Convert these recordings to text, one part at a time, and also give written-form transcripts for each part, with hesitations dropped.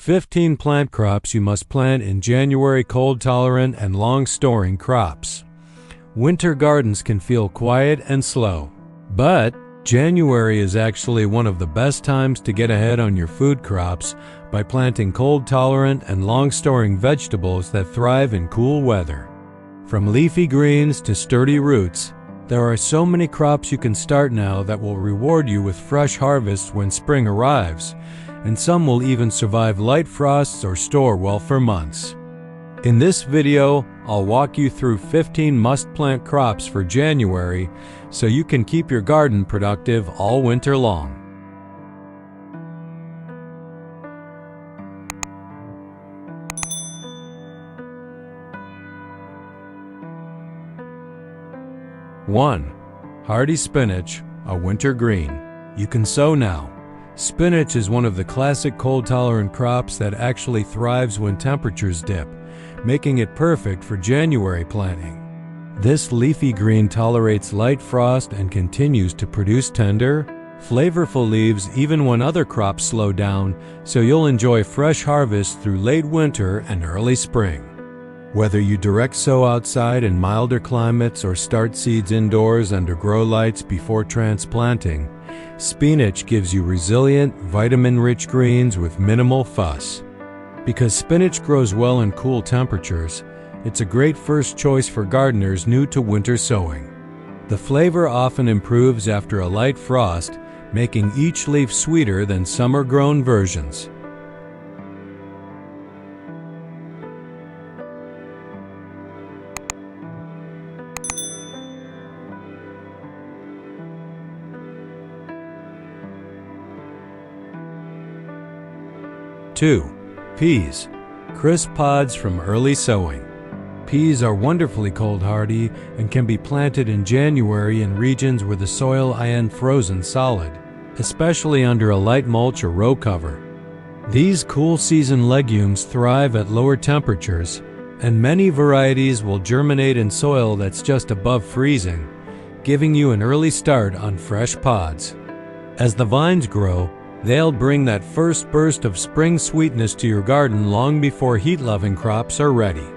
15 plant crops you must plant in January: cold-tolerant and long-storing crops. Winter gardens can feel quiet and slow, but January is actually one of the best times to get ahead on your food crops by planting cold-tolerant and long-storing vegetables that thrive in cool weather. From leafy greens to sturdy roots, there are so many crops you can start now that will reward you with fresh harvests when spring arrives, and some will even survive light frosts or store well for months. In this video, I'll walk you through 15 must-plant crops for January so you can keep your garden productive all winter long. One, hardy spinach, a winter green. You can sow now. Spinach is one of the classic cold-tolerant crops that actually thrives when temperatures dip, making it perfect for January planting. This leafy green tolerates light frost and continues to produce tender, flavorful leaves even when other crops slow down, so you'll enjoy fresh harvests through late winter and early spring. Whether you direct sow outside in milder climates or start seeds indoors under grow lights before transplanting, spinach gives you resilient, vitamin-rich greens with minimal fuss. Because spinach grows well in cool temperatures, it's a great first choice for gardeners new to winter sowing. The flavor often improves after a light frost, making each leaf sweeter than summer-grown versions. Two, peas, crisp pods from early sowing. Peas are wonderfully cold hardy and can be planted in January in regions where the soil is frozen solid, especially under a light mulch or row cover. These cool season legumes thrive at lower temperatures, and many varieties will germinate in soil that's just above freezing, giving you an early start on fresh pods. As the vines grow, they'll bring that first burst of spring sweetness to your garden long before heat-loving crops are ready.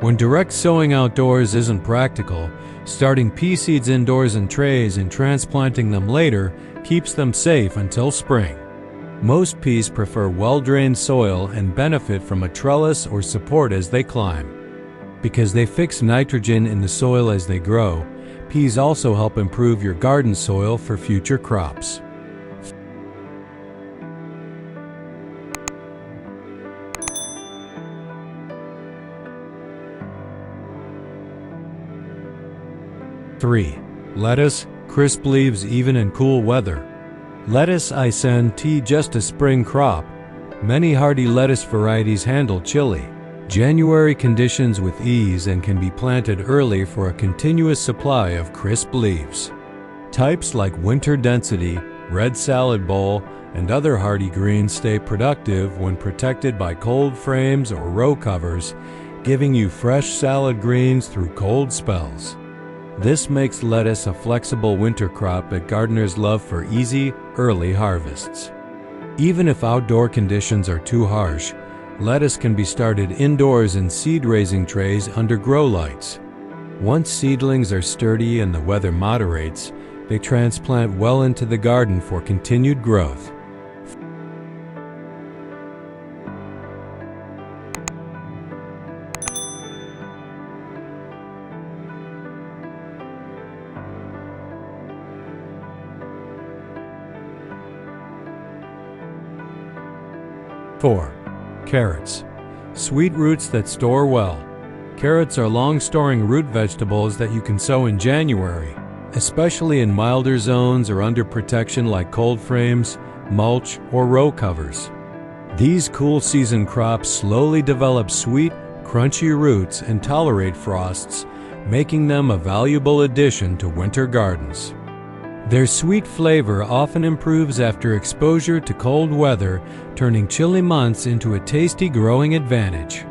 When direct sowing outdoors isn't practical, starting pea seeds indoors in trays and transplanting them later keeps them safe until spring. Most peas prefer well-drained soil and benefit from a trellis or support as they climb. Because they fix nitrogen in the soil as they grow, peas also help improve your garden soil for future crops. Three, lettuce, crisp leaves even in cool weather. Lettuce isn't just a spring crop. Many hardy lettuce varieties handle chilly, January conditions with ease and can be planted early for a continuous supply of crisp leaves. Types like winter density, red salad bowl, and other hardy greens stay productive when protected by cold frames or row covers, giving you fresh salad greens through cold spells. This makes lettuce a flexible winter crop that gardeners love for easy, early harvests. Even if outdoor conditions are too harsh, lettuce can be started indoors in seed-raising trays under grow lights. Once seedlings are sturdy and the weather moderates, they transplant well into the garden for continued growth. Four, carrots, sweet roots that store well. Carrots are long-storing root vegetables that you can sow in January, especially in milder zones or under protection like cold frames, mulch, or row covers. These cool season crops slowly develop sweet, crunchy roots and tolerate frosts, making them a valuable addition to winter gardens. Their sweet flavor often improves after exposure to cold weather, turning chilly months into a tasty growing advantage.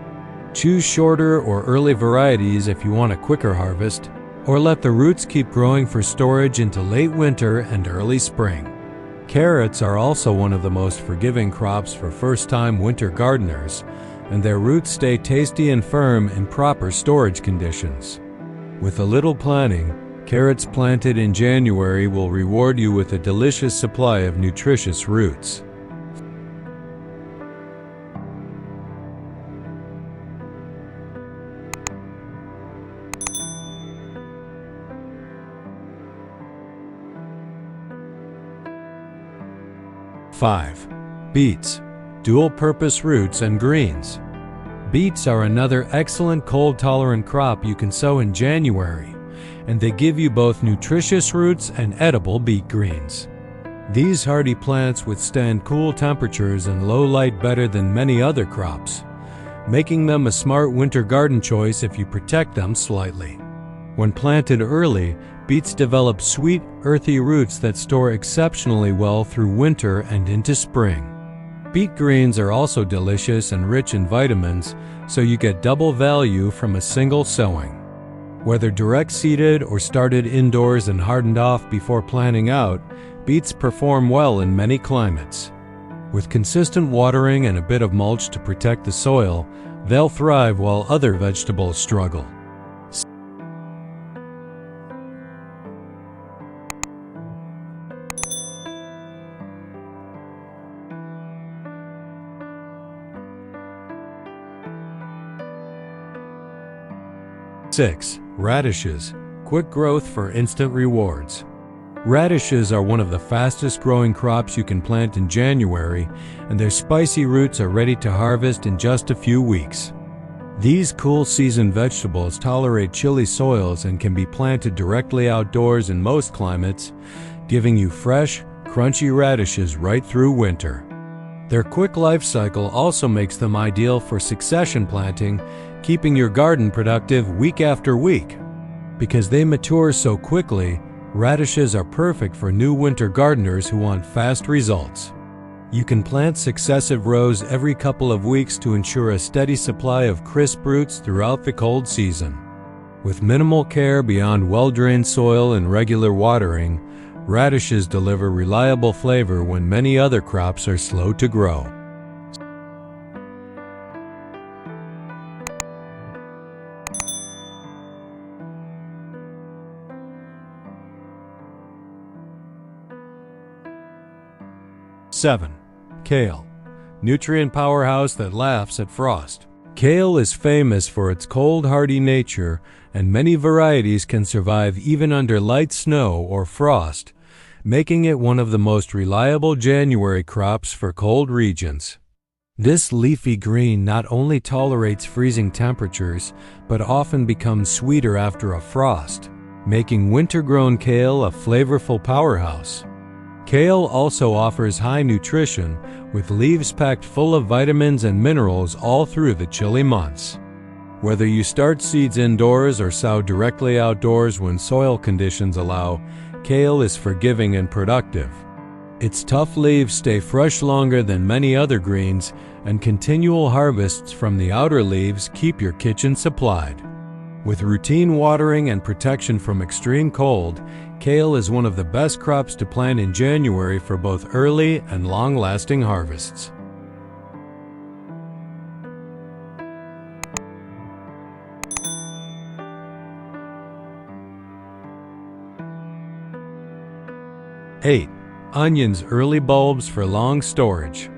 Choose shorter or early varieties if you want a quicker harvest, or let the roots keep growing for storage into late winter and early spring. Carrots are also one of the most forgiving crops for first-time winter gardeners, and their roots stay tasty and firm in proper storage conditions. With a little planning, carrots planted in January will reward you with a delicious supply of nutritious roots. Five, beets, dual-purpose roots and greens. Beets are another excellent cold-tolerant crop you can sow in January, and they give you both nutritious roots and edible beet greens. These hardy plants withstand cool temperatures and low light better than many other crops, making them a smart winter garden choice if you protect them slightly. When planted early, beets develop sweet, earthy roots that store exceptionally well through winter and into spring. Beet greens are also delicious and rich in vitamins, so you get double value from a single sowing. Whether direct seeded or started indoors and hardened off before planting out, beets perform well in many climates. With consistent watering and a bit of mulch to protect the soil, they'll thrive while other vegetables struggle. 6. Radishes, quick growth for instant rewards. Radishes are one of the fastest growing crops you can plant in January, and their spicy roots are ready to harvest in just a few weeks. These cool season vegetables tolerate chilly soils and can be planted directly outdoors in most climates, giving you fresh, crunchy radishes right through winter. Their quick life cycle also makes them ideal for succession planting, keeping your garden productive week after week. Because they mature so quickly, radishes are perfect for new winter gardeners who want fast results. You can plant successive rows every couple of weeks to ensure a steady supply of crisp roots throughout the cold season. With minimal care beyond well-drained soil and regular watering, radishes deliver reliable flavor when many other crops are slow to grow. Seven, kale, nutrient powerhouse that laughs at frost. Kale is famous for its cold, hardy nature, and many varieties can survive even under light snow or frost, making it one of the most reliable January crops for cold regions. This leafy green not only tolerates freezing temperatures, but often becomes sweeter after a frost, making winter-grown kale a flavorful powerhouse. Kale also offers high nutrition, with leaves packed full of vitamins and minerals all through the chilly months. Whether you start seeds indoors or sow directly outdoors when soil conditions allow, kale is forgiving and productive. Its tough leaves stay fresh longer than many other greens, and continual harvests from the outer leaves keep your kitchen supplied. With routine watering and protection from extreme cold, kale is one of the best crops to plant in January for both early and long-lasting harvests. 8. Onions early bulbs for long storage.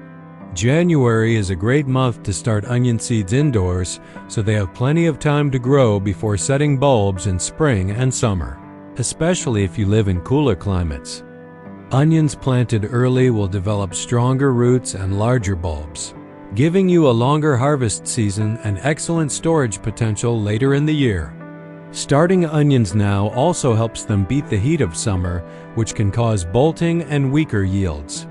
January is a great month to start onion seeds indoors, so they have plenty of time to grow before setting bulbs in spring and summer, especially if you live in cooler climates. Onions planted early will develop stronger roots and larger bulbs, giving you a longer harvest season and excellent storage potential later in the year. Starting onions now also helps them beat the heat of summer, which can cause bolting and weaker yields.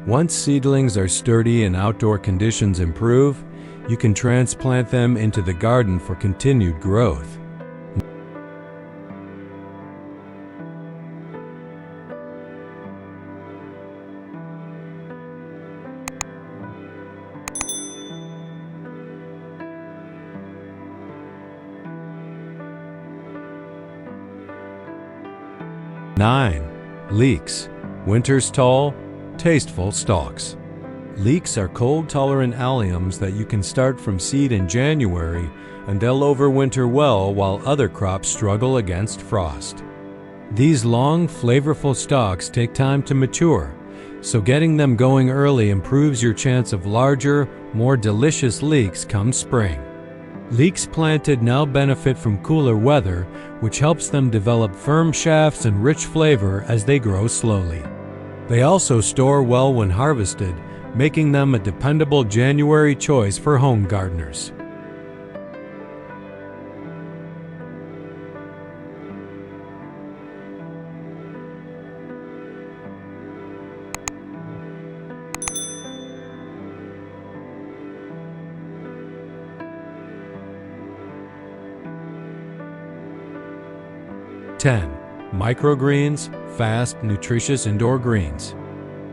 Once seedlings are sturdy and outdoor conditions improve, you can transplant them into the garden for continued growth. Nine, leeks, winter's tall, tasteful stalks. Leeks are cold-tolerant alliums that you can start from seed in January, and they'll overwinter well while other crops struggle against frost. These long, flavorful stalks take time to mature, so getting them going early improves your chance of larger, more delicious leeks come spring. Leeks planted now benefit from cooler weather, which helps them develop firm shafts and rich flavor as they grow slowly. They also store well when harvested, making them a dependable January choice for home gardeners. (10) Microgreens, fast, nutritious indoor greens.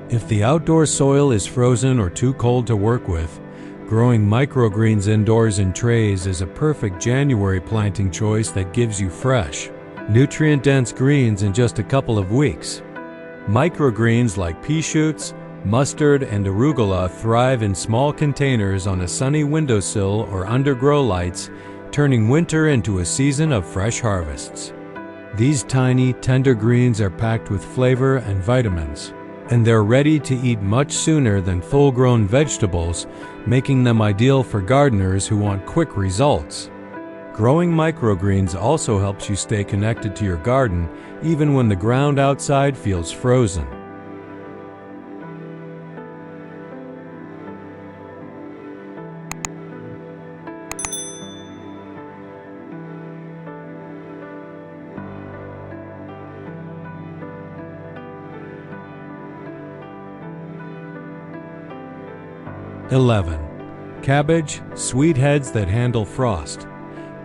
If the outdoor soil is frozen or too cold to work with, growing microgreens indoors in trays is a perfect January planting choice that gives you fresh, nutrient-dense greens in just a couple of weeks. Microgreens like pea shoots, mustard, and arugula thrive in small containers on a sunny windowsill or under grow lights, turning winter into a season of fresh harvests. These tiny, tender greens are packed with flavor and vitamins, and they're ready to eat much sooner than full-grown vegetables, making them ideal for gardeners who want quick results. Growing microgreens also helps you stay connected to your garden even when the ground outside feels frozen. (11) Cabbage, sweet heads that handle frost.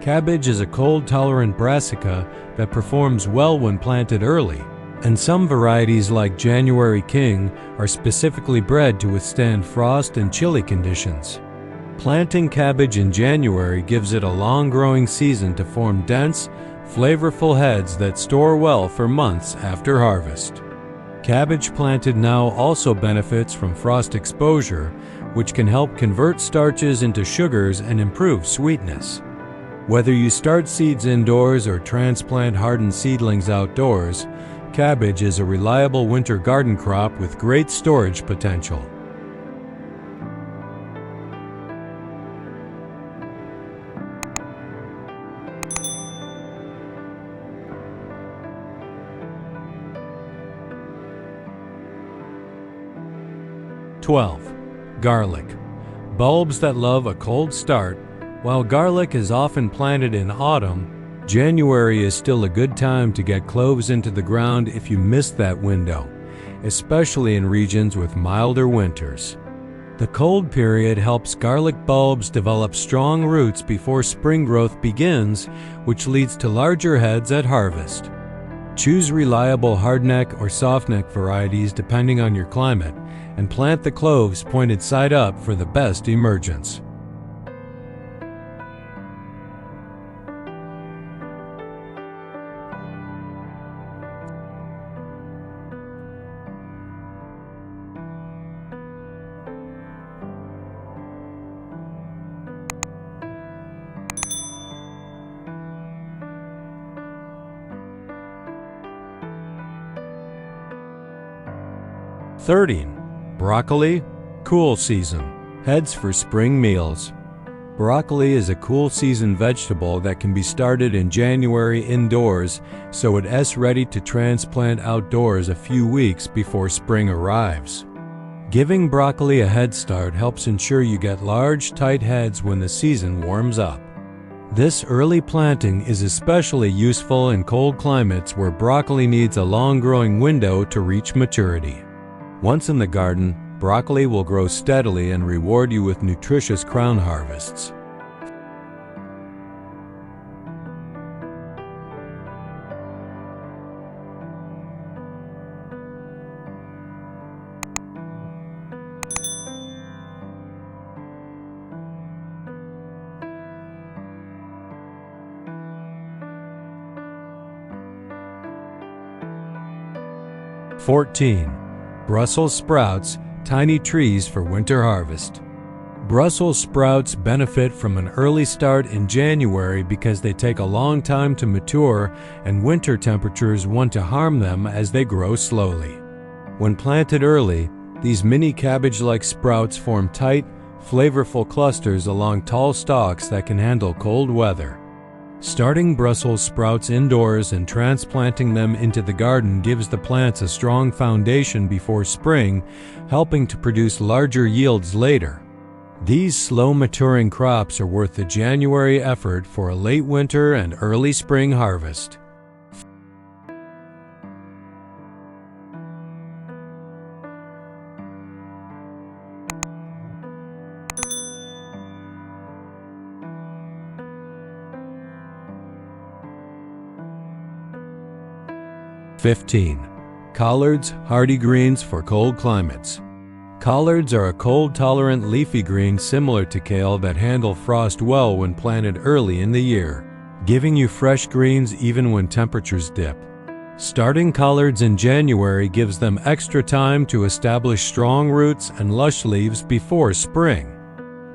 Cabbage is a cold-tolerant brassica that performs well when planted early, and some varieties like January King are specifically bred to withstand frost and chilly conditions. Planting cabbage in January gives it a long growing season to form dense, flavorful heads that store well for months after harvest. Cabbage planted now also benefits from frost exposure, which can help convert starches into sugars and improve sweetness. Whether you start seeds indoors or transplant hardened seedlings outdoors, cabbage is a reliable winter garden crop with great storage potential. (12) Garlic. Bulbs that love a cold start. While garlic is often planted in autumn, January is still a good time to get cloves into the ground if you missed that window, especially in regions with milder winters. The cold period helps garlic bulbs develop strong roots before spring growth begins, which leads to larger heads at harvest. Choose reliable hardneck or softneck varieties depending on your climate, and plant the cloves pointed side up for the best emergence. (13) Broccoli, cool season. Heads for spring meals. Broccoli is a cool season vegetable that can be started in January indoors, so it's ready to transplant outdoors a few weeks before spring arrives. Giving broccoli a head start helps ensure you get large, tight heads when the season warms up. This early planting is especially useful in cold climates where broccoli needs a long growing window to reach maturity. Once in the garden, broccoli will grow steadily and reward you with nutritious crown harvests. (14) Brussels sprouts, tiny trees for winter harvest. Brussels sprouts benefit from an early start in January because they take a long time to mature and winter temperatures want to harm them as they grow slowly. When planted early, these mini cabbage-like sprouts form tight, flavorful clusters along tall stalks that can handle cold weather. Starting Brussels sprouts indoors and transplanting them into the garden gives the plants a strong foundation before spring, helping to produce larger yields later. These slow-maturing crops are worth the January effort for a late winter and early spring harvest. (15) Collards, hardy greens for cold climates. Collards are a cold-tolerant leafy green similar to kale that handle frost well when planted early in the year, giving you fresh greens even when temperatures dip. Starting collards in January gives them extra time to establish strong roots and lush leaves before spring.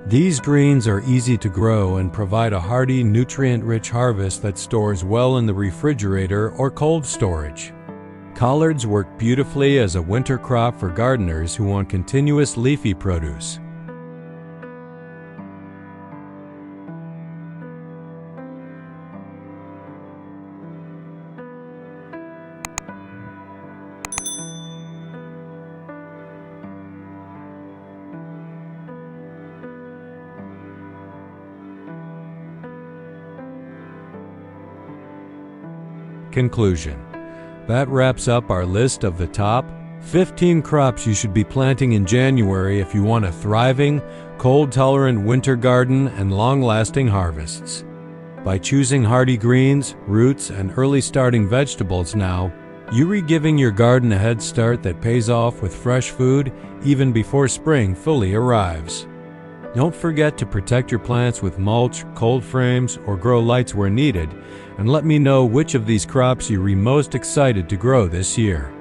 These greens are easy to grow and provide a hearty, nutrient-rich harvest that stores well in the refrigerator or cold storage. Collards work beautifully as a winter crop for gardeners who want continuous leafy produce. Conclusion. That wraps up our list of the top 15 crops you should be planting in January if you want a thriving, cold-tolerant winter garden and long-lasting harvests. By choosing hardy greens, roots, and early starting vegetables now, you're giving your garden a head start that pays off with fresh food even before spring fully arrives. Don't forget to protect your plants with mulch, cold frames, or grow lights where needed, and let me know which of these crops you're most excited to grow this year.